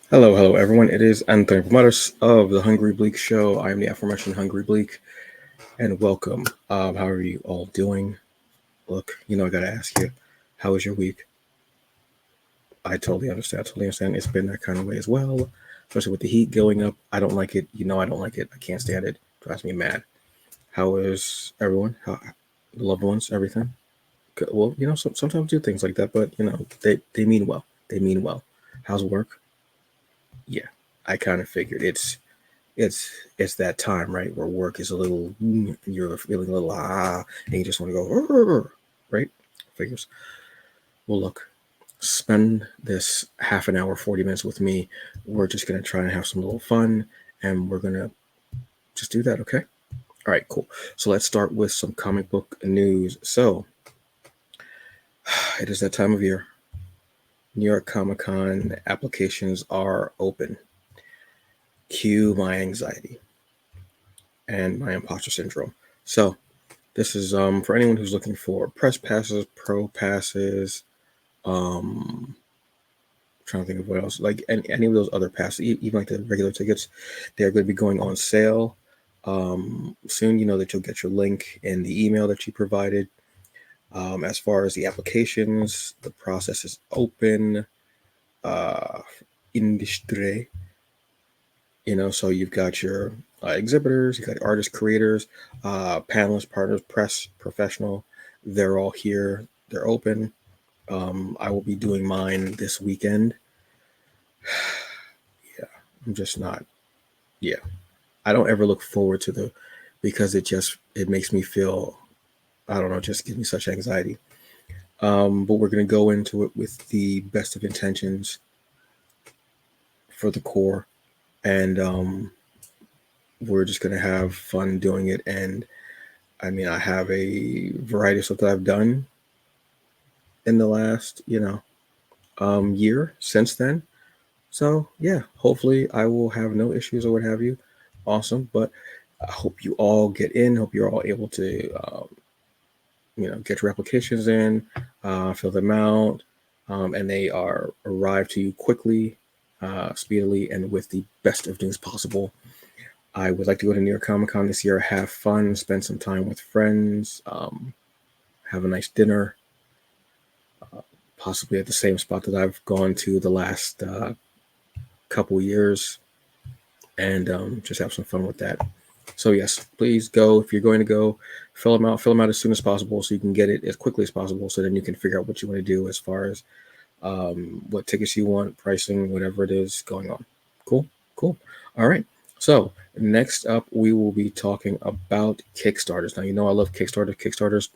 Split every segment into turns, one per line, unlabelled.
Hello, everyone. It is Anthony Pomatos of the Hungry Bleak Show. I am the aforementioned Hungry Bleak, and welcome. How are you all doing? Look, I got to ask you, how was your week? I totally understand. It's been that kind of way as well, especially with the heat going up. I don't like it. I don't like it. I can't stand it. It drives me mad. How is everyone? How the loved ones? Everything? Good. Well, sometimes do things like that, but they mean well. They mean well. How's work? Yeah, I kind of figured it's that time, right, where work is a little, you're feeling a little and you just want to go, right? Figures. Well, look, spend this half an hour, 40 minutes with me. We're just gonna try and have some little fun, and we're gonna just do that, okay? All right, cool. So let's start with some comic book news. So it is that time of year. New York Comic Con applications are open. Cue my anxiety and my imposter syndrome. So this is for anyone who's looking for press passes, pro passes, trying to think of what else, like any of those other passes, even like the regular tickets, they're going to be going on sale soon. That you'll get your link in the email that you provided. As far as the applications, the process is open. Industry. So you've got your exhibitors, you've got artists, creators, panelists, partners, press, professional. They're all here. They're open. I will be doing mine this weekend. Yeah, I'm just not. Yeah, I don't ever look forward to because it makes me feel, I don't know, just gives me such anxiety. But we're going to go into it with the best of intentions for the core. And we're just going to have fun doing it. And I mean, I have a variety of stuff that I've done in the last, year since then. So yeah, hopefully I will have no issues or what have you. Awesome. But I hope you all get in. Hope you're all able to, get your applications in, fill them out, and they arrive to you quickly, speedily, and with the best of things possible. I would like to go to New York Comic Con this year, have fun, spend some time with friends, have a nice dinner, possibly at the same spot that I've gone to the last couple years, and just have some fun with that. So yes, please go. If you're going to go, fill them out as soon as possible so you can get it as quickly as possible, so then you can figure out what you want to do as far as what tickets you want, pricing, whatever it is going on. Cool. All right. So next up, we will be talking about Kickstarters. Now, I love Kickstarter. Kickstarters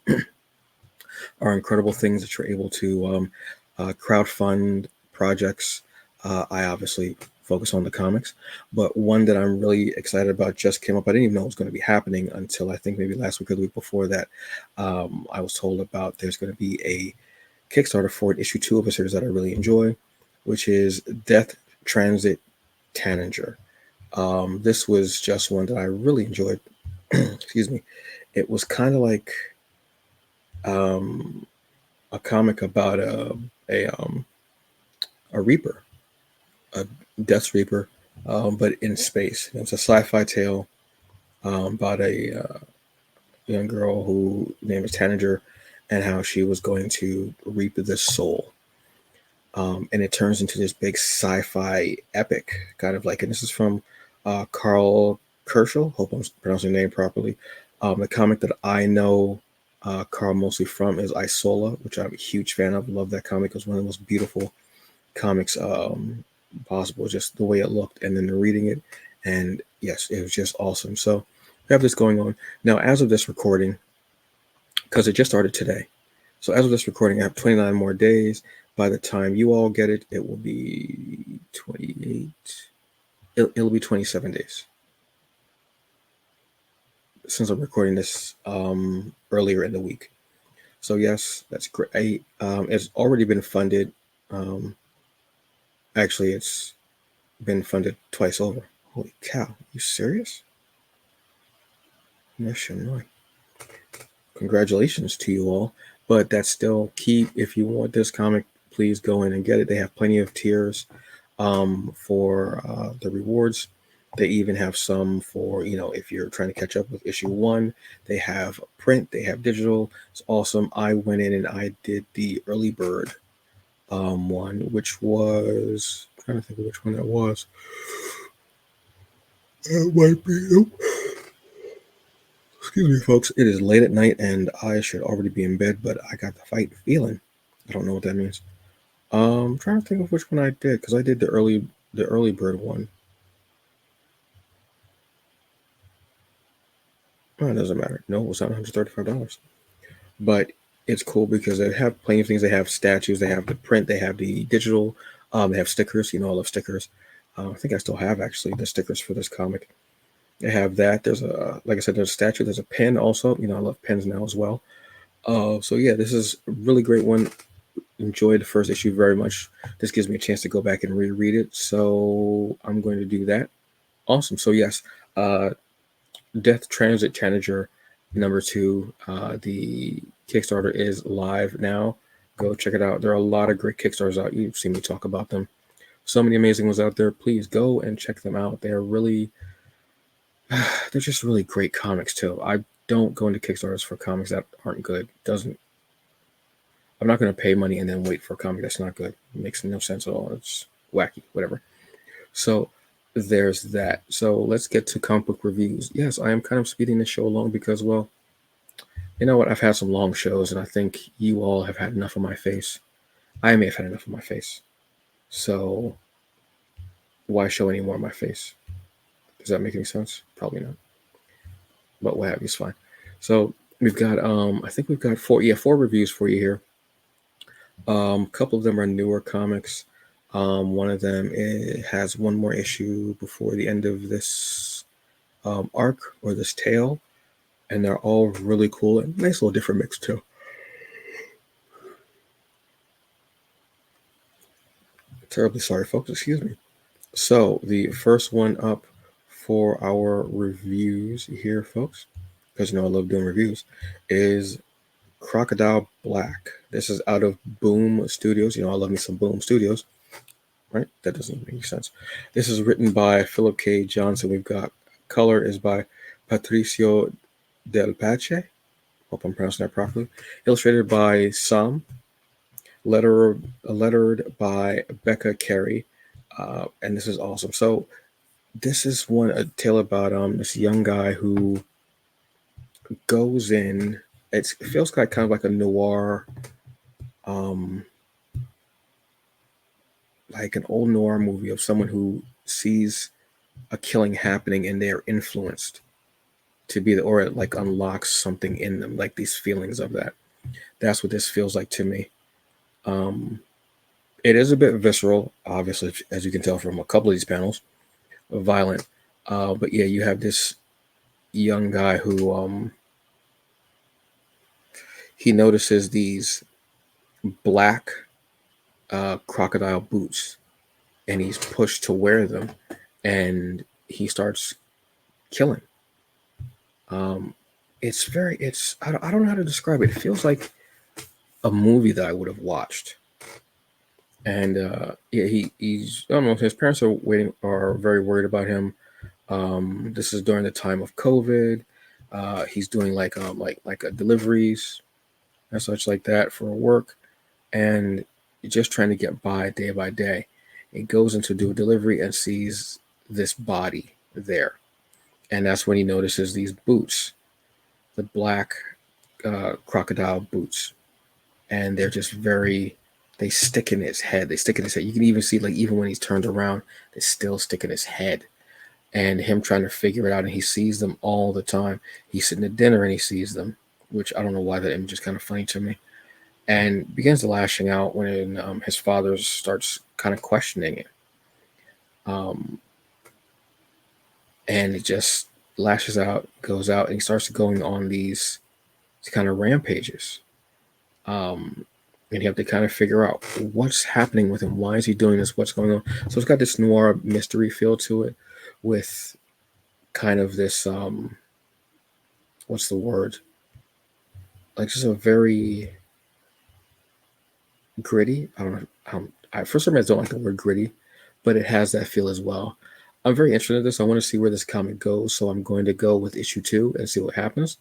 are incredible things that you're able to crowdfund projects. I obviously focus on the comics, but one that I'm really excited about just came up. I didn't even know it was going to be happening until I think maybe last week or the week before that. I was told about there's going to be a Kickstarter for issue 2 of a series that I really enjoy, which is Death Transit Tanager. This was just one that I really enjoyed. Excuse me. It was kind of like a comic about a Reaper, a Death Reaper, but in space. It's a sci-fi tale about a young girl who named is Tanager, and how she was going to reap this soul. And it turns into this big sci-fi epic, kind of like, and this is from Karl Kerschl. Hope I'm pronouncing the name properly. The comic that I know Karl mostly from is Isola, which I'm a huge fan of. Love that comic. It was one of the most beautiful comics possible, just the way it looked, and then reading it. And yes, it was just awesome. So we have this going on. Now, as of this recording, because it just started today. So as of this recording, I have 29 more days. By the time you all get it, it will be 28. It'll be 27 days since I'm recording this earlier in the week. So yes, that's great. It's already been funded. Um, Actually, it's been funded twice over. Holy cow! You serious? Yes, you're not. Congratulations to you all. But that's still key. If you want this comic, please go in and get it. They have plenty of tiers for the rewards. They even have some for, if you're trying to catch up with issue one. They have print, they have digital. It's awesome. I went in and I did the early bird one, which was, I'm trying to think of which one that was. It might be. Excuse me, folks. It is late at night and I should already be in bed, but I got the fight feeling. I don't know what that means. I'm trying to think of which one I did because I did the early bird one. Oh, it doesn't matter. No, it was not $135. But it's cool because they have plenty of things. They have statues, they have the print, they have the digital, they have stickers. I love stickers. I think I still have actually the stickers for this comic. They have that. There's like I said, there's a statue. There's a pen also. I love pens now as well. So yeah, this is a really great one. Enjoyed the first issue very much. This gives me a chance to go back and reread it. So I'm going to do that. Awesome. So yes, Death Transit Challenger #2. The Kickstarter is live now. Go check it out. There are a lot of great Kickstarters out. You've seen me talk about them. So many amazing ones out there. Please go and check them out. They're just really great comics too. I don't go into Kickstarters for comics that aren't good. I'm not going to pay money and then wait for a comic that's not good. It makes no sense at all. It's wacky, whatever. So there's that. So let's get to comic book reviews. Yes, I am kind of speeding this show along because, well, you know what? I've had some long shows, and I think you all have had enough of my face. I may have had enough of my face. So why show any more of my face? Does that make any sense? Probably not. But what have you is fine. So we've got I think we've got four reviews for you here. A couple of them are newer comics. One of them has one more issue before the end of this arc or this tale, and they're all really cool and nice little different mix too. Terribly sorry, folks. Excuse me. So the first one up for our reviews here, folks, because I love doing reviews, is Crocodile Black. This is out of Boom Studios. I love me some Boom Studios. Right? That doesn't make any sense. This is written by Philip K. Johnson. We've got color is by Patricio Del Pace. Hope I'm pronouncing that properly. Illustrated by Sam. Lettered by Becca Carey. And this is awesome. So this is a tale about this young guy who goes in. It feels like kind of like a noir, like an old noir movie of someone who sees a killing happening and they're influenced to be or it like unlocks something in them, like these feelings of that. That's what this feels like to me. It is a bit visceral, obviously, as you can tell from a couple of these panels, violent. But yeah, you have this young guy who he notices these black crocodile boots, and he's pushed to wear them, and he starts killing. I don't know how to describe it. It feels like a movie that I would have watched. And yeah, he's I don't know. His parents are very worried about him. This is during the time of COVID. He's doing like deliveries and such like that for work, and just trying to get by day. He goes in to do a delivery and sees this body there, and that's when he notices these boots, the black crocodile boots, and they're just they stick in his head. They stick in his head. You can even see, like, even when he's turned around, they still stick in his head. And him trying to figure it out, and he sees them all the time. He's sitting at dinner and he sees them, which I don't know why that image is kind of funny to me. And begins to lashing out when his father starts kind of questioning it. and it just lashes out, goes out, and he starts going on these kind of rampages. And you have to kind of figure out what's happening with him. Why is he doing this? What's going on? So it's got this noir mystery feel to it, with kind of this what's the word? Like just a very gritty. I don't know. I for some reason don't like the word gritty, but it has that feel as well. I'm very interested in this. I want to see where this comic goes, so I'm going to go with issue 2 and see what happens.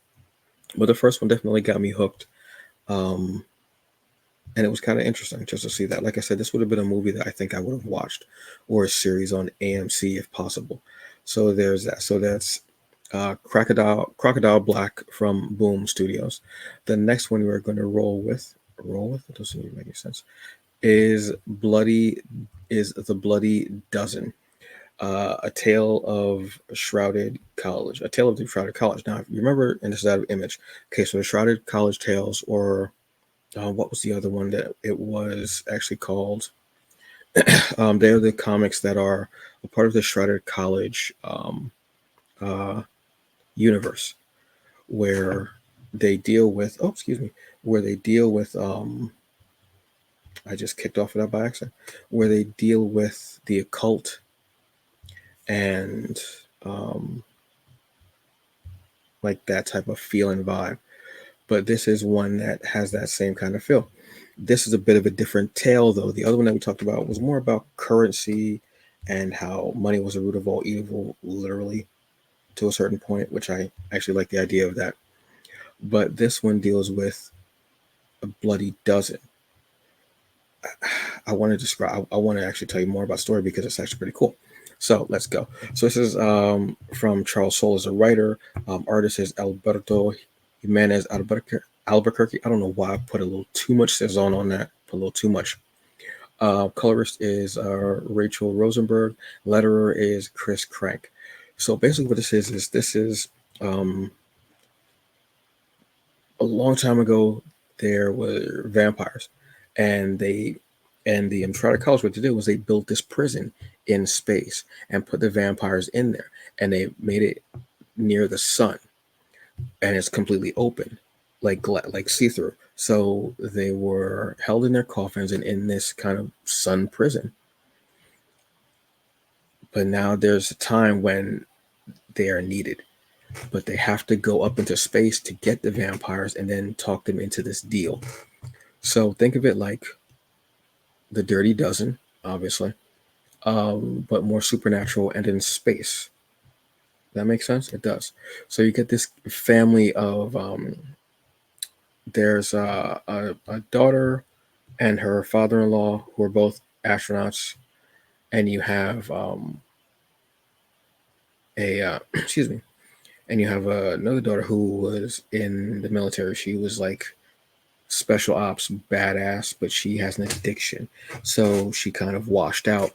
But the first one definitely got me hooked. And it was kind of interesting just to see that. Like I said, this would have been a movie that I think I would have watched, or a series on AMC if possible. So there's that. So that's Crocodile Black from Boom Studios. The next one we're going to roll with, it doesn't even make any sense, is the Bloody Dozen. A Tale of Shrouded College. A Tale of the Shrouded College. Now, if you remember, and this is out of Image. Okay, so the Shrouded College Tales, or what was the other one that it was actually called? They're the comics that are a part of the Shrouded College universe, where they deal with. Oh, excuse me. Where they deal with. I just kicked off of that by accident. Where they deal with the occult and like that type of feel and vibe. But this is one that has that same kind of feel. This is a bit of a different tale, though. The other one that we talked about was more about currency and how money was the root of all evil, literally, to a certain point, which I actually like the idea of that. But this one deals with a bloody dozen. I want to actually tell you more about the story because it's actually pretty cool. So let's go. So this is from Charles Soule as a writer. Artist is Alberto Jimenez Albuquerque. I don't know why I put a little too much Cezanne on that. Put a little too much. Colorist is Rachel Rosenberg. Letterer is Chris Crank. So basically what this is a long time ago, there were vampires, and the Shrouded College, what they did was they built this prison in space and put the vampires in there, and they made it near the sun, and it's completely open, like see-through. So they were held in their coffins and in this kind of sun prison. But now there's a time when they are needed, but they have to go up into space to get the vampires and then talk them into this deal. So think of it like the Dirty Dozen, obviously, but more supernatural and in space. That makes sense? It does. So you get this family of there's a daughter and her father-in-law who are both astronauts, and you have excuse me, and you have another daughter who was in the military. She was like special ops badass, but she has an addiction, so she kind of washed out.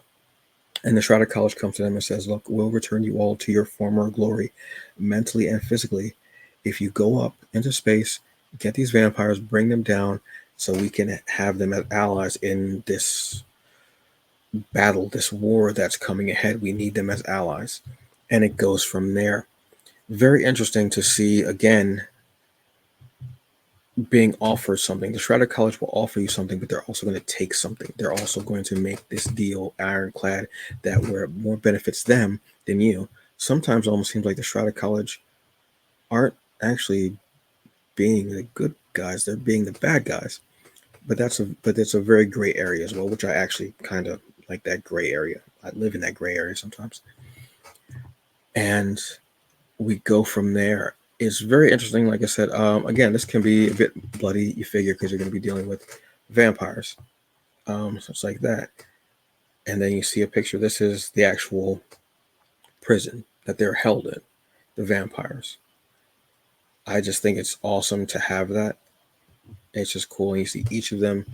And the Shrouded College comes to them and says, look, we'll return you all to your former glory, mentally and physically, if you go up into space, get these vampires, bring them down, so we can have them as allies in this battle, this war that's coming ahead. We need them as allies. And it goes from there. Very interesting to see, again, being offered something. The Shrouded College will offer you something, but they're also going to take something. They're also going to make this deal ironclad that where more benefits them than you. Sometimes it almost seems like the Shrouded College aren't actually being the good guys; they're being the bad guys. But it's a very gray area as well, which I actually kind of like that gray area. I live in that gray area sometimes, and we go from there. It's very interesting. Like I said, again, this can be a bit bloody, you figure, because you're going to be dealing with vampires. So it's like that. And then you see a picture. This is the actual prison that they're held in, the vampires. I just think it's awesome to have that. It's just cool. And you see each of them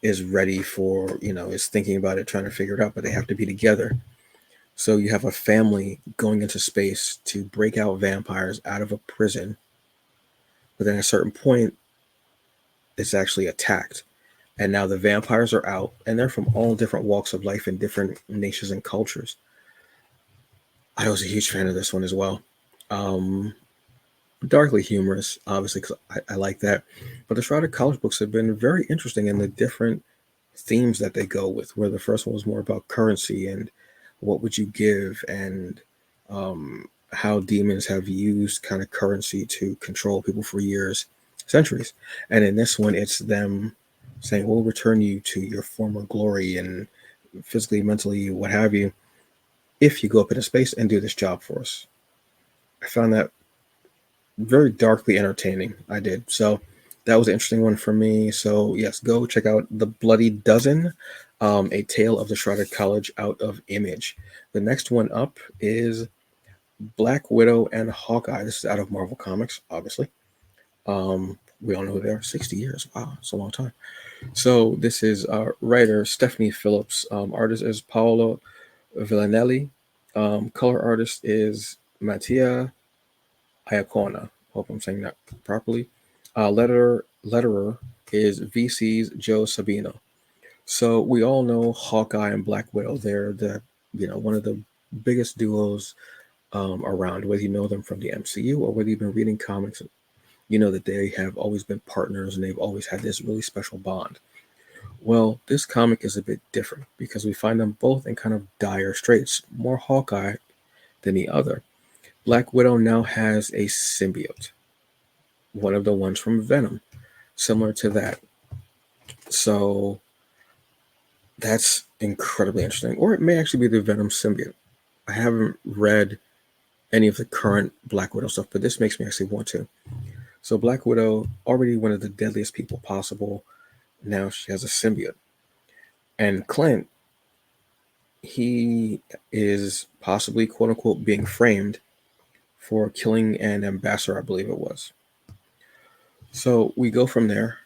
is ready for, is thinking about it, trying to figure it out, but they have to be together. So you have a family going into space to break out vampires out of a prison. But then at a certain point, it's actually attacked. And now the vampires are out, and they're from all different walks of life and different nations and cultures. I was a huge fan of this one as well. Darkly humorous, obviously, because I like that. But the Shrouded College books have been very interesting in the different themes that they go with, where the first one was more about currency and what would you give, and how demons have used kind of currency to control people for years, centuries. And in this one, it's them saying, we'll return you to your former glory and physically, mentally, what have you, if you go up into space and do this job for us. I found that very darkly entertaining. I did. So that was an interesting one for me. So yes, go check out The Bloody Dozen, A Tale of the Shrouded College out of Image. The next one up is Black Widow and Hawkeye. This is out of Marvel Comics, obviously. We all know who they are. 60 years. Wow, it's a long time. So this is writer Stephanie Phillips. Artist is Paolo Villanelli. Color artist is Mattia Iacona. Hope I'm saying that properly. Letterer is VC's Joe Sabino. So we all know Hawkeye and Black Widow. They're one of the biggest duos around. Whether you know them from the MCU or whether you've been reading comics, you know that they have always been partners and they've always had this really special bond. Well, this comic is a bit different because we find them both in kind of dire straits. More Hawkeye than the other. Black Widow now has a symbiote, one of the ones from Venom, similar to that. So that's incredibly interesting. Or it may actually be the Venom symbiote. I haven't read any of the current Black Widow stuff, but this makes me actually want to. So Black Widow, already one of the deadliest people possible. Now she has a symbiote. And Clint, he is possibly, quote unquote, being framed for killing an ambassador, I believe it was. So we go from there,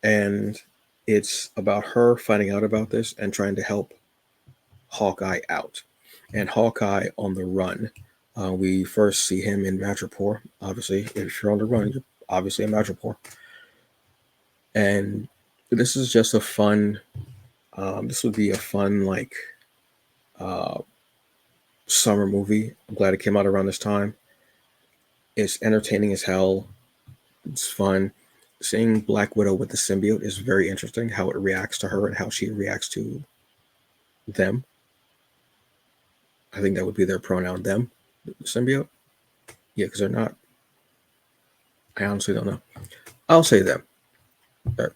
and it's about her finding out about this and trying to help Hawkeye out. And Hawkeye on the run. We first see him in Madripoor. Obviously, if you're on the run, you're obviously in Madripoor. And this is just a fun, this would be a fun, like, summer movie. I'm glad it came out around this time. It's entertaining as hell. It's fun. Seeing Black Widow with the symbiote is very interesting, how it reacts to her and how she reacts to them. I think that would be their pronoun, them, the symbiote. Yeah, because they're not. I honestly don't know. I'll say them. There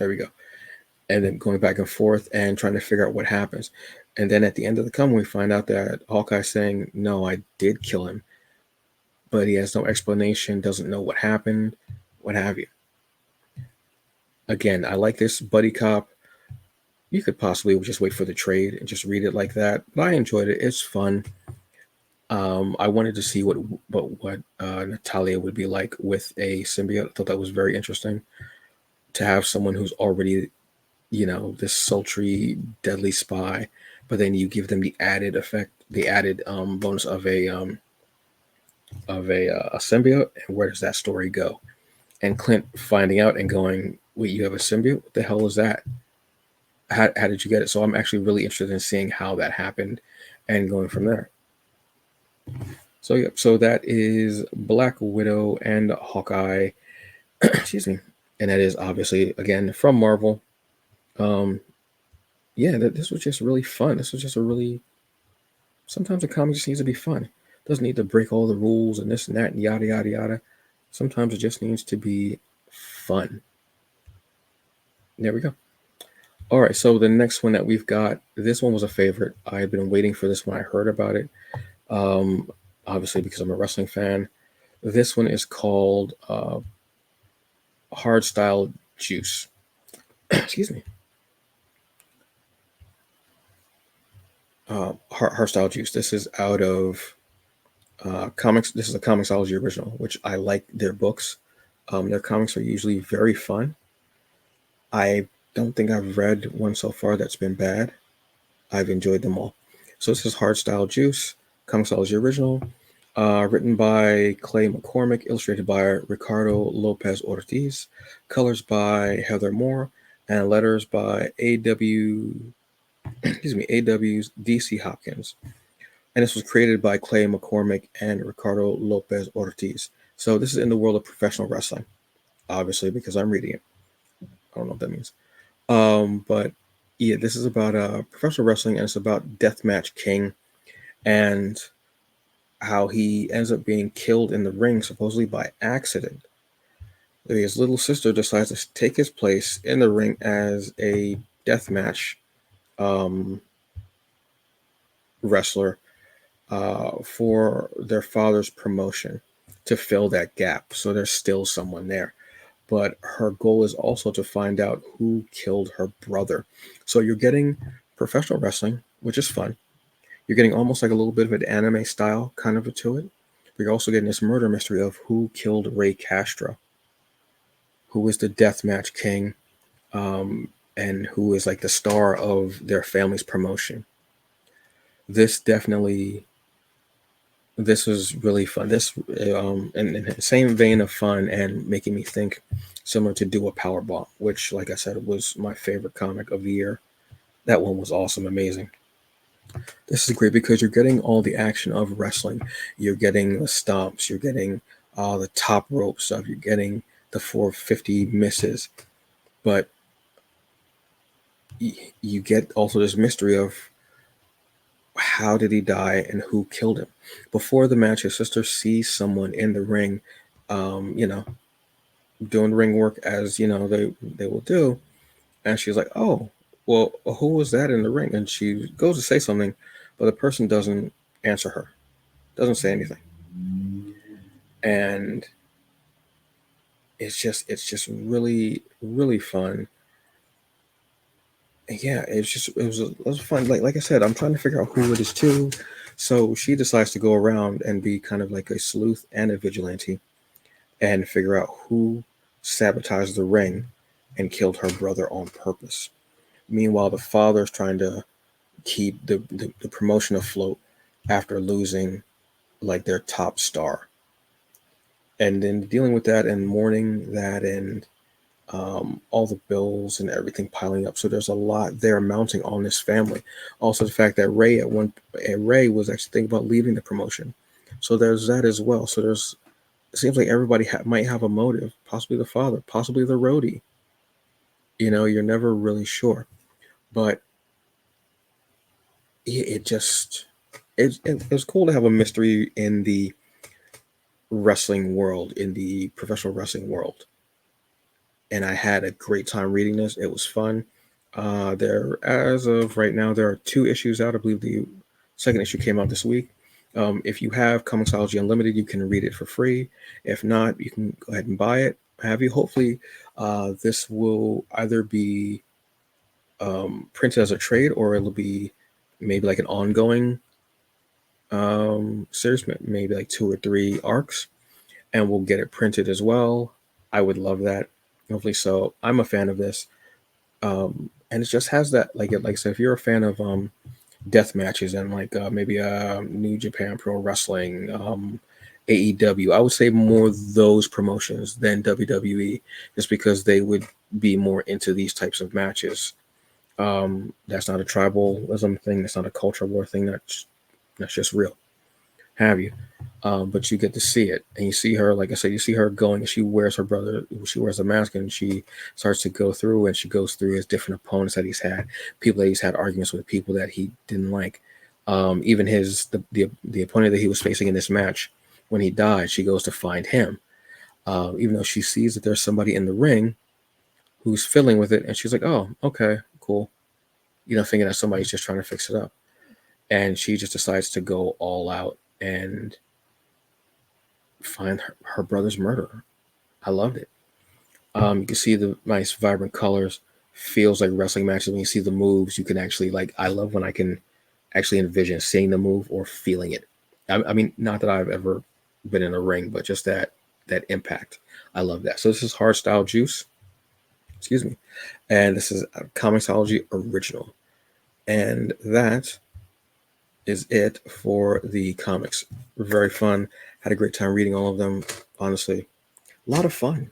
we go. And then going back and forth and trying to figure out what happens. And then at the end of the comic, we find out that Hawkeye's saying, no, I did kill him. But he has no explanation, doesn't know what happened, what have you. Again, I like this buddy cop. You could possibly just wait for the trade and just read it like that. But I enjoyed it. It's fun. I wanted to see what Natalia would be like with a symbiote. I thought that was very interesting to have someone who's already, this sultry, deadly spy, but then you give them the added effect, the added bonus of a symbiote. And where does that story go? And Clint finding out and going, wait, you have a symbiote? What the hell is that? How did you get it? So I'm actually really interested in seeing how that happened and going from there. So yeah, so that is Black Widow and Hawkeye. Excuse me. And that is obviously, again, from Marvel. This was just really fun. This was just sometimes a comic just needs to be fun. It doesn't need to break all the rules and this and that and yada, yada, yada. Sometimes it just needs to be fun. There we go. All right, so the next one that we've got, this one was a favorite. I had been waiting for this one. I heard about it, obviously because I'm a wrestling fan. This one is called Hardstyle Juice. Excuse me. Hardstyle Juice. This is out of comics. This is a Comixology original, which I like their books. Their comics are usually very fun. I don't think I've read one so far that's been bad. I've enjoyed them all. So this is Hardstyle Juice, Comixology original, written by Clay McCormick, illustrated by Ricardo Lopez Ortiz, colors by Heather Moore, and letters by AW's DC Hopkins. And this was created by Clay McCormick and Ricardo Lopez Ortiz. So this is in the world of professional wrestling, obviously, because I'm reading it. I don't know what that means. But yeah, this is about professional wrestling, and it's about Deathmatch King and how he ends up being killed in the ring, supposedly by accident. His little sister decides to take his place in the ring as a deathmatch wrestler for their father's promotion to fill that gap. So there's still someone there. But her goal is also to find out who killed her brother. So you're getting professional wrestling, which is fun. You're getting almost like a little bit of an anime style kind of to it. But you're also getting this murder mystery of who killed Ray Castro, who is the deathmatch king, and who is like the star of their family's promotion. This was really fun. This in the same vein of fun and making me think, similar to Do a Powerbomb, which, like I said, was my favorite comic of the year. That one was awesome, amazing. This is great because you're getting all the action of wrestling. You're getting the stomps. You're getting the top rope stuff. You're getting the 450 misses. But you get also this mystery of how did he die and who killed him. Before the match, his sister sees someone in the ring, doing ring work as, they will do. And she's like, oh, well, who was that in the ring? And she goes to say something, but the person doesn't answer her, doesn't say anything. And it's just really, really fun. And yeah, it was fun. Like I said, I'm trying to figure out who it is too. So she decides to go around and be kind of like a sleuth and a vigilante and figure out who sabotaged the ring and killed her brother on purpose. Meanwhile, the father's trying to keep the promotion afloat after losing like their top star. And then dealing with that and mourning that and all the bills and everything piling up. So there's a lot there mounting on this family. Also, the fact that Ray was actually thinking about leaving the promotion. So there's that as well. So it seems like everybody might have a motive, possibly the father, possibly the roadie. You're never really sure. But it was cool to have a mystery in the wrestling world, in the professional wrestling world. And I had a great time reading this. It was fun. As of right now, there are 2 issues out. I believe the second issue came out this week. If you have Comixology Unlimited, you can read it for free. If not, you can go ahead and buy it. Hopefully, this will either be printed as a trade, or it'll be maybe like an ongoing series, maybe like 2 or 3 arcs, and we'll get it printed as well. I would love that. Hopefully so. I'm a fan of this. And it just has that, like I said, if you're a fan of death matches and like maybe New Japan Pro Wrestling, AEW, I would say more those promotions than WWE, just because they would be more into these types of matches. That's not a tribalism thing. That's not a culture war thing. That's just real. Have you? But you get to see it, and you see her, like I said, you see her going, and she wears a mask, and she starts to go through, and she goes through his different opponents that he's had, people that he's had arguments with, people that he didn't like. Even the opponent that he was facing in this match, when he died, she goes to find him, even though she sees that there's somebody in the ring who's fiddling with it, and she's like, oh, okay, cool, thinking that somebody's just trying to fix it up. And she just decides to go all out and find her brother's murderer. I loved it. You can see the nice vibrant colors. Feels like wrestling matches. When you see the moves, you can actually I love when I can actually envision seeing the move or feeling it. I mean, not that I've ever been in a ring, but just that impact. I love that. So this is Hardstyle Juice. Excuse me. And this is a Comixology original. And that is it for the comics. Very fun. Had a great time reading all of them. Honestly, a lot of fun.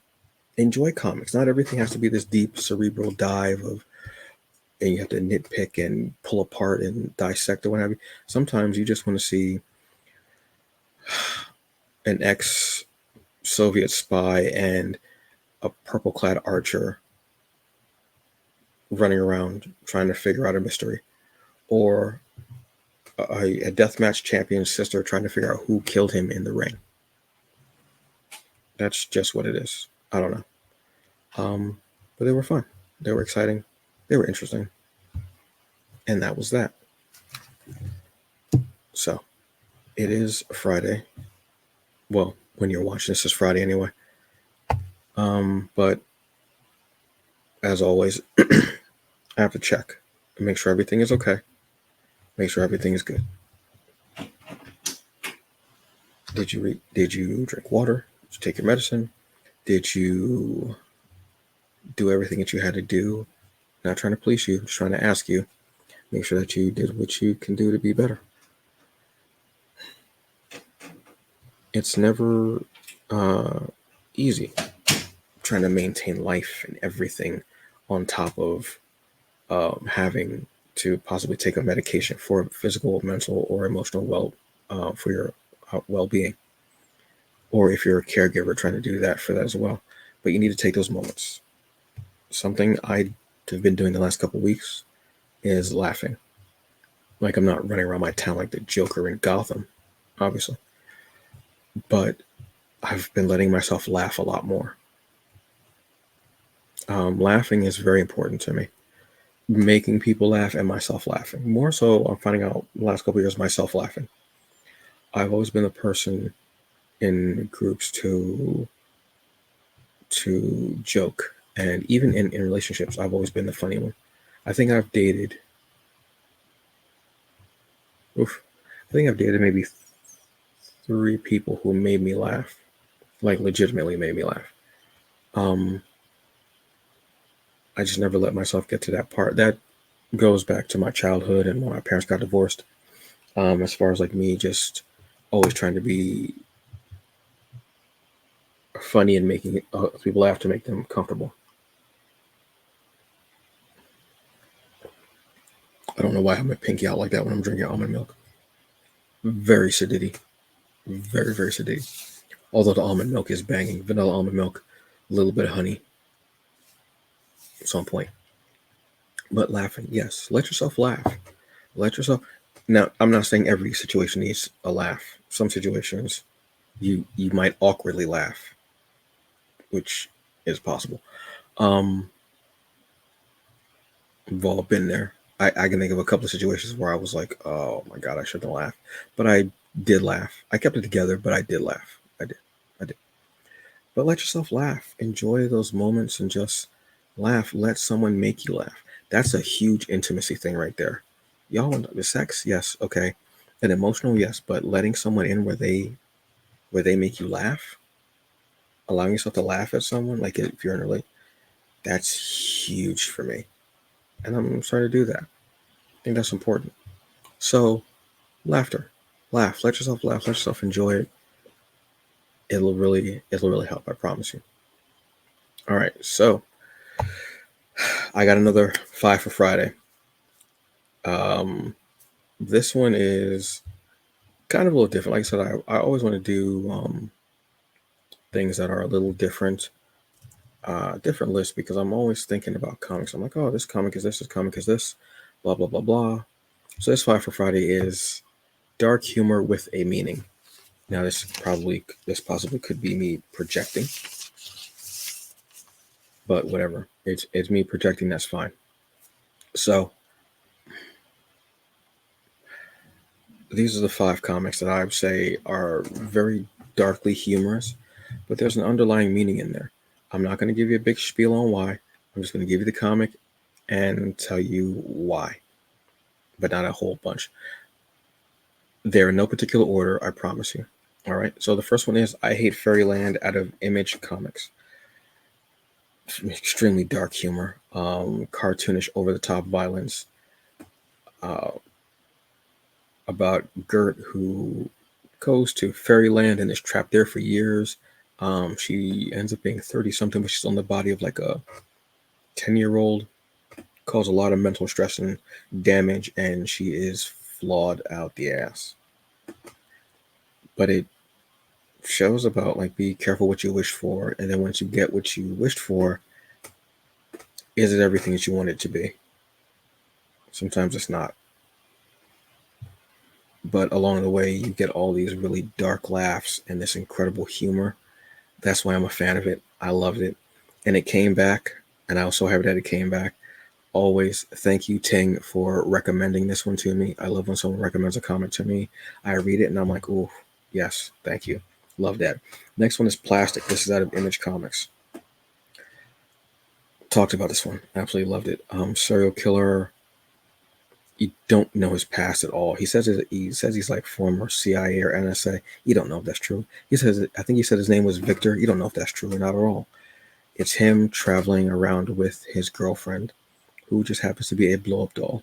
Enjoy comics. Not everything has to be this deep cerebral dive of and you have to nitpick and pull apart and dissect or what have you. Sometimes you just want to see an ex-Soviet spy and a purple-clad archer running around trying to figure out a mystery, or a deathmatch champion's sister trying to figure out who killed him in the ring. That's just what it is. I don't know. But they were fun. They were exciting. They were interesting. And that was that. So, it is Friday. Well, when you're watching this is Friday anyway. But as always, I have to check and make sure everything is okay. Make sure everything is good. Did you drink water? Did you take your medicine? Did you do everything that you had to do? Not trying to please you, just trying to ask you. Make sure that you did what you can do to be better. It's never easy trying to maintain life and everything on top of having to possibly take a medication for physical, mental, or emotional for your well-being. Or if you're a caregiver, trying to do that for that as well. But you need to take those moments. Something I have been doing the last couple of weeks is laughing. Like, I'm not running around my town like the Joker in Gotham, obviously. But I've been letting myself laugh a lot more. Laughing is very important to me. Making people laugh and myself laughing. More so, I'm finding out the last couple of years, myself laughing. I've always been the person in groups to joke. And even in relationships, I've always been the funny one. I think I've dated maybe 3 people who made me laugh. Like, legitimately made me laugh. I just never let myself get to that part. That goes back to my childhood and when my parents got divorced. As far as like me just always trying to be funny and making people laugh to make them comfortable. I don't know why I have my pinky out like that when I'm drinking almond milk. Very acidity. Very, very acidity. Although the almond milk is banging. Vanilla almond milk, a little bit of honey at some point. But laughing, yes. Let yourself laugh. Let yourself. Now, I'm not saying every situation needs a laugh. Some situations you might awkwardly laugh, which is possible. We've all been there. I can think of a couple of situations where I was like, oh my God, I shouldn't laugh. But I did laugh. I kept it together, but I did laugh. I did. But let yourself laugh. Enjoy those moments and just laugh. Let someone make you laugh. That's a huge intimacy thing right there. Y'all, the sex, yes, okay. And emotional, yes, but letting someone in where they make you laugh, allowing yourself to laugh at someone, like if you're in a relationship, that's huge for me. And I'm starting to do that. I think that's important. So, laughter. Laugh. Let yourself laugh. Let yourself enjoy it. It'll really help, I promise you. All right, so I got another 5 for Friday. This one is kind of a little different. Like I said, I always want to do things that are a little different. Different list, because I'm always thinking about comics. I'm like, oh, this comic is this comic is this, blah, blah, blah, blah. So this 5 for Friday is dark humor with a meaning. Now, this possibly could be me projecting, but whatever. It's me projecting. That's fine. So these are the 5 comics that I would say are very darkly humorous, but there's an underlying meaning in there. I'm not going to give you a big spiel on why. I'm just going to give you the comic and tell you why, but not a whole bunch. They're in no particular order, I promise you. All right. So the first one is I Hate Fairyland out of Image Comics. Extremely dark humor, cartoonish, over-the-top violence, about Gert, who goes to Fairyland and is trapped there for years. She ends up being 30-something, but she's on the body of like a 10-year-old cause a lot of mental stress and damage, and she is flawed out the ass. But it shows about like be careful what you wish for, and then once you get what you wished for, is it everything that you want it to be? Sometimes it's not. But along the way, you get all these really dark laughs and this incredible humor. That's why I'm a fan of it. I loved it. And it came back, and I was so happy that it came back. Always thank you, Ting, for recommending this one to me. I love when someone recommends a comic to me. I read it and I'm like, oh, yes, thank you. Love that. Next one is Plastic. This is out of Image Comics. Talked about this one. Absolutely loved it. Serial killer. You don't know his past at all. He says he's like former CIA or NSA. You don't know if that's true. I think he said his name was Victor. You don't know if that's true or not at all. It's him traveling around with his girlfriend, who just happens to be a blow-up doll.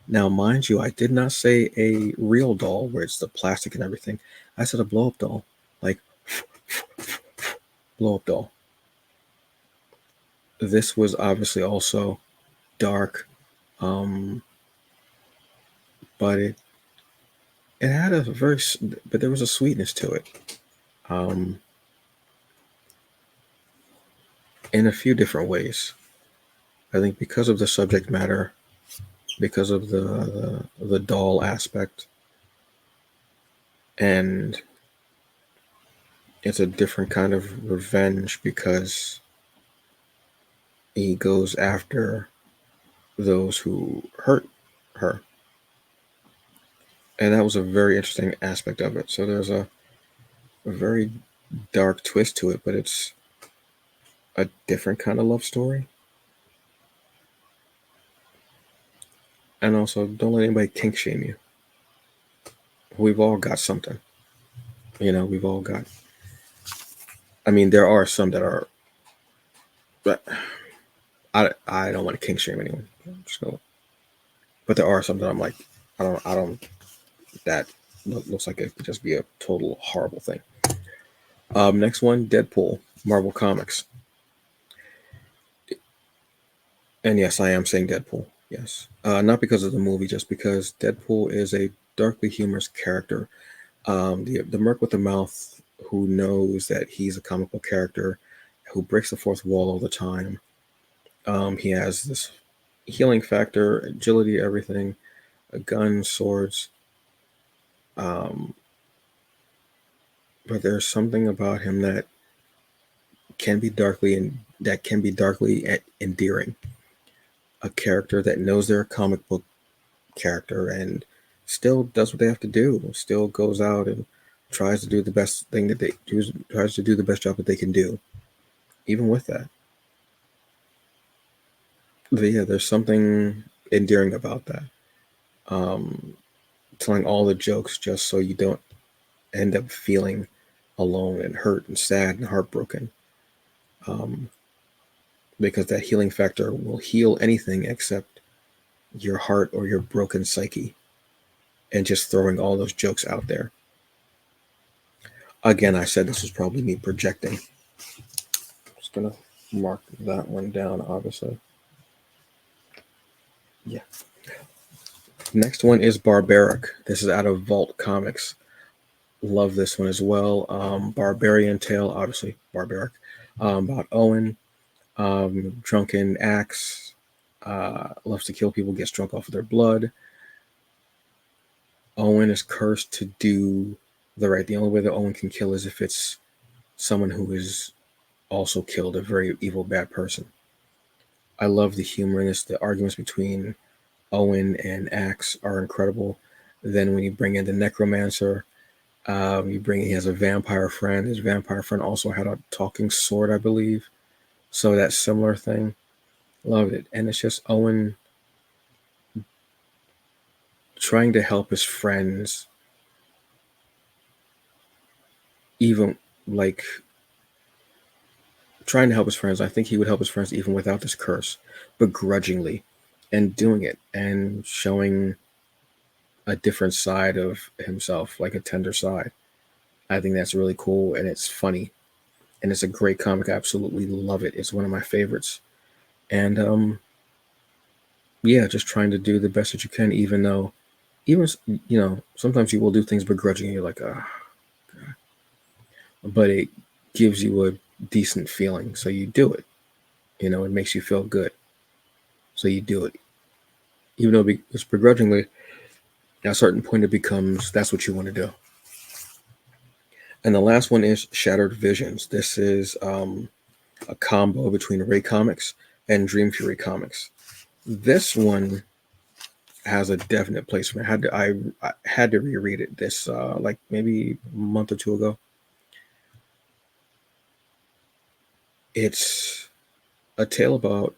Now, mind you, I did not say a real doll where it's the plastic and everything. I said a blow-up doll, like blow-up doll. This was obviously also dark, but it had but there was a sweetness to it, in a few different ways. I think because of the subject matter, because of the doll aspect, and it's a different kind of revenge because he goes after those who hurt her. And that was a very interesting aspect of it. So there's a very dark twist to it, but it's a different kind of love story. And also, don't let anybody kink shame you. We've all got something. We've all got. I mean, there are some that are. But I don't want to kink shame anyone. But there are some that I'm like, I don't. That looks like it could just be a total horrible thing. Next one, Deadpool, Marvel Comics. And yes, I am saying Deadpool. Yes. Not because of the movie, just because Deadpool is a darkly humorous character. The merc with the mouth who knows that he's a comic book character, who breaks the fourth wall all the time. He has this healing factor, agility, everything, a gun, swords. But there's something about him that can be darkly endearing. A character that knows they're a comic book character and still does what they have to do. Still goes out and tries to do the best thing that tries to do the best job that they can do, even with that. But yeah, there's something endearing about that. Telling all the jokes just so you don't end up feeling alone and hurt and sad and heartbroken. Because that healing factor will heal anything except your heart or your broken psyche, and just throwing all those jokes out there. Again, I said this was probably me projecting. I'm just going to mark that one down, obviously. Yeah. Next one is Barbaric. This is out of Vault Comics. Love this one as well. Barbarian Tale, obviously, Barbaric. About Owen, drunken axe, loves to kill people, gets drunk off of their blood. Owen is cursed to do the only way that Owen can kill is if it's someone who is also killed, a very evil, bad person. I love the humor in this. The arguments between Owen and Axe are incredible. Then when you bring in the Necromancer, he has a vampire friend. His vampire friend also had a talking sword, I believe. So that similar thing. Loved it. And it's just Owen trying to help his friends, even like trying to help his friends. I think he would help his friends even without this curse, begrudgingly, and doing it and showing a different side of himself, like a tender side. I think that's really cool, and it's funny, and it's a great comic. I absolutely love it. It's one of my favorites. And yeah, just trying to do the best that you can, even though, even sometimes you will do things begrudgingly. You're like, ah, but it gives you a decent feeling, so you do it. It makes you feel good, so you do it, even though it's begrudgingly. At a certain point, it becomes that's what you want to do. And the last one is Shattered Visions. This is a combo between Ray Comics and Dream Fury Comics. This one has a definite place for me. I had to reread it this like maybe a month or two ago. It's a tale about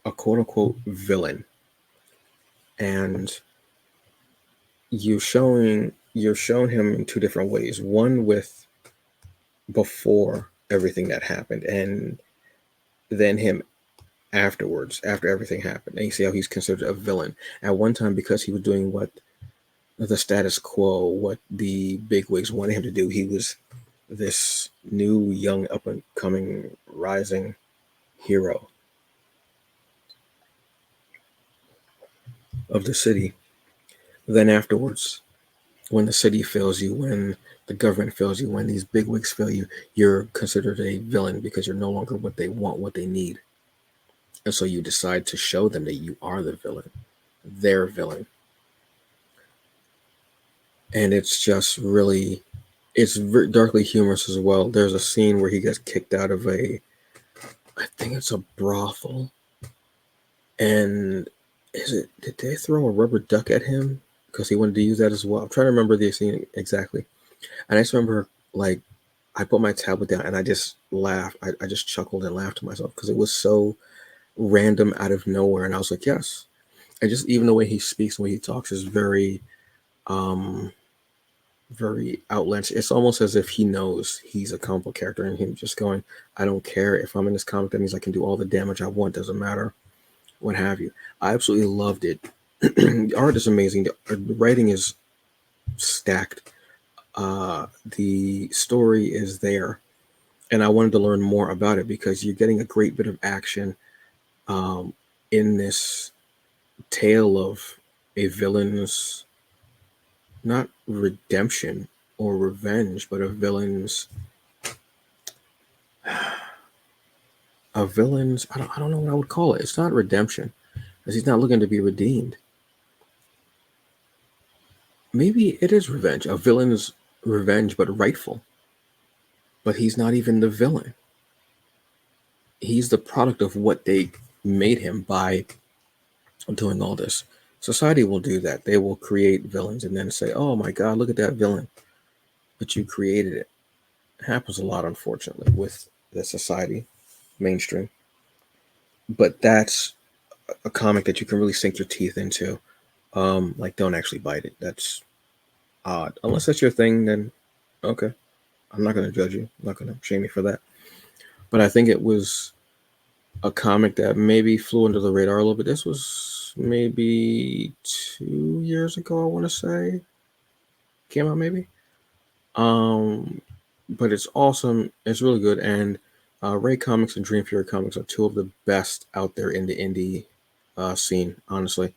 a quote unquote villain, and you're showing him in two different ways. One with before everything that happened, and then him afterwards, after everything happened. And you see how he's considered a villain. At one time, because he was doing what the status quo, what the bigwigs wanted him to do, he was this new, young, up and coming, rising hero of the city. Then afterwards, when the city fails you, when the government fails you, when these bigwigs fail you, you're considered a villain because you're no longer what they want, what they need. And so you decide to show them that you are the villain, their villain. And it's just really, it's darkly humorous as well. There's a scene where he gets kicked out of I think it's a brothel. And did they throw a rubber duck at him? Because he wanted to use that as well. I'm trying to remember the scene exactly. And I just remember, like, I put my tablet down and I just laughed. I just chuckled and laughed to myself because it was so random out of nowhere. And I was like, yes. And just even the way he speaks, the way he talks is very, very outlandish. It's almost as if he knows he's a comic book character and him just going, I don't care if I'm in this comic, that means I can do all the damage I want, doesn't matter, what have you. I absolutely loved it. The art is amazing. The writing is stacked. The story is there. And I wanted to learn more about it because you're getting a great bit of action in this tale of a villain's not redemption or revenge, but a villain's I don't know what I would call it. It's not redemption, because he's not looking to be redeemed. Maybe it is revenge, a villain's revenge, but rightful. But he's not even the villain. He's the product of what they made him by doing all this. Society will do that. They will create villains and then say, oh my God, look at that villain. But you created it. It happens a lot, unfortunately, with the society, mainstream. But that's a comic that you can really sink your teeth into. Like, don't actually bite it. That's odd. Unless that's your thing, then okay. I'm not going to judge you. I'm not going to shame you for that. But I think it was a comic that maybe flew under the radar a little bit. This was maybe 2 years ago, I want to say. Came out maybe. But it's awesome. It's really good. And Ray Comics and Dream Fury Comics are two of the best out there in the indie scene, honestly.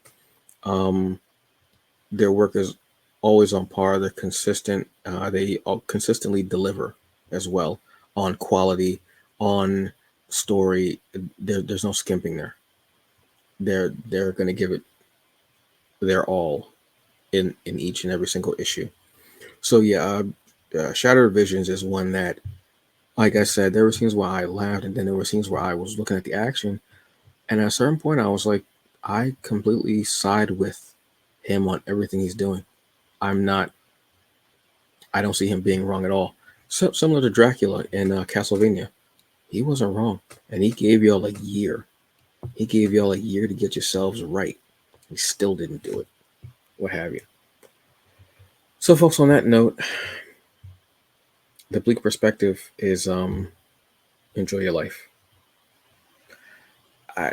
Their work is always on par. They're consistent. They consistently deliver as well on quality, on story. There's no skimping there. They're going to give it their all in each and every single issue. So yeah, Shattered Visions is one that, like I said, there were scenes where I laughed, and then there were scenes where I was looking at the action, and at a certain point, I was like, I completely side with him on everything he's doing. I don't see him being wrong at all. So, similar to Dracula in Castlevania, he wasn't wrong, and he gave y'all a year. He gave y'all a year to get yourselves right. He still didn't do it. What have you? So, folks, on that note, the bleak perspective is enjoy your life. Look,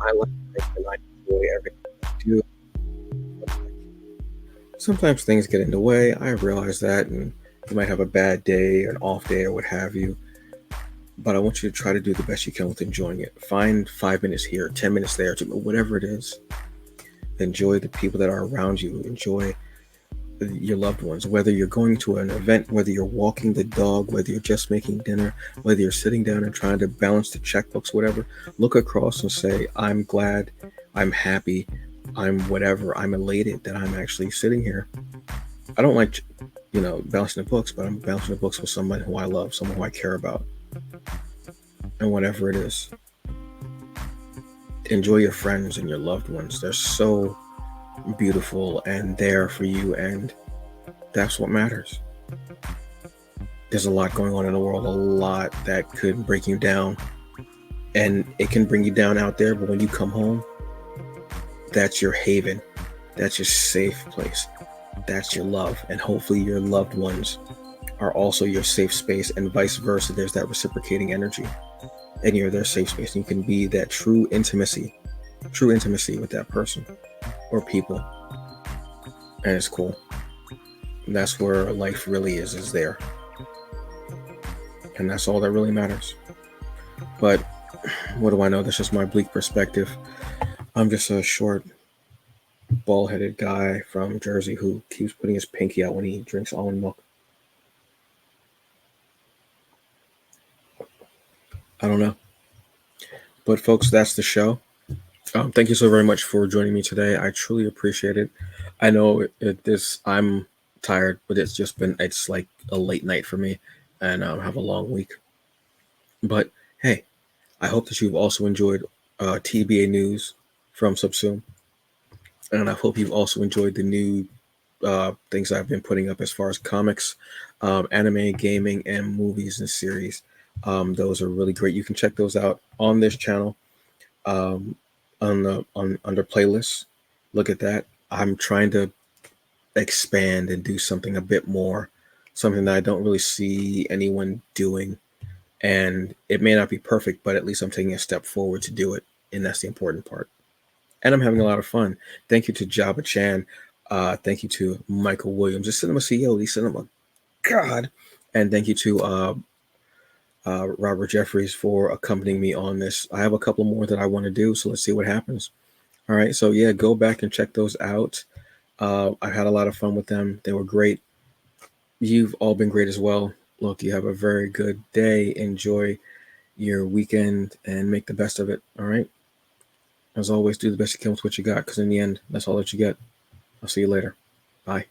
I like and I enjoy everything I do. Sometimes things get in the way. I realize that, and You might have a bad day, an off day, or what have you. But I want you to try to do the best you can with enjoying it. Find 5 minutes here, 10 minutes there, whatever it is. Enjoy the people that are around you. Enjoy your loved ones, whether you're going to an event, whether you're walking the dog, whether you're just making dinner, whether you're sitting down and trying to balance the checkbooks, whatever. Look across and say, I'm glad, I'm happy, I'm whatever, I'm elated that I'm actually sitting here. I don't like, balancing the books, but I'm balancing the books with someone who I love, someone who I care about, and whatever it is. Enjoy your friends and your loved ones. They're so beautiful and there for you, and that's what matters. There's a lot going on in the world, a lot that could break you down, and it can bring you down out there, but when you come home, that's your haven, that's your safe place, that's your love, and hopefully your loved ones are also your safe space, and vice versa. There's that reciprocating energy, and you're their safe space, and you can be that true intimacy with that person or people, and it's cool. And that's where life really is there, and that's all that really matters. But what do I know? That's just my bleak perspective. I'm just a short, bald-headed guy from Jersey who keeps putting his pinky out when he drinks almond milk. I don't know. But folks, that's the show. Thank you so very much for joining me today. I truly appreciate it. I know I'm tired, but it's like a late night for me, and I have a long week. But hey, I hope that you've also enjoyed TBA news from Subsume, and I hope you've also enjoyed the new things I've been putting up as far as comics, anime, gaming, and movies and series. Those are really great. You can check those out on this channel. Under playlists. Look at that. I'm trying to expand and do something a bit more, something that I don't really see anyone doing. And it may not be perfect, but at least I'm taking a step forward to do it. And that's the important part. And I'm having a lot of fun. Thank you to Jabba Chan. Thank you to Michael Williams, the cinema CEO, the cinema god. And thank you to Robert Jeffries for accompanying me on this. I have a couple more that I want to do, so let's see what happens. All right, so yeah, go back and check those out. I had a lot of fun with them. They were great. You've all been great as well. Look, you have a very good day. Enjoy your weekend and make the best of it. All right. As always, do the best you can with what you got, because in the end, that's all that you get. I'll see you later. Bye.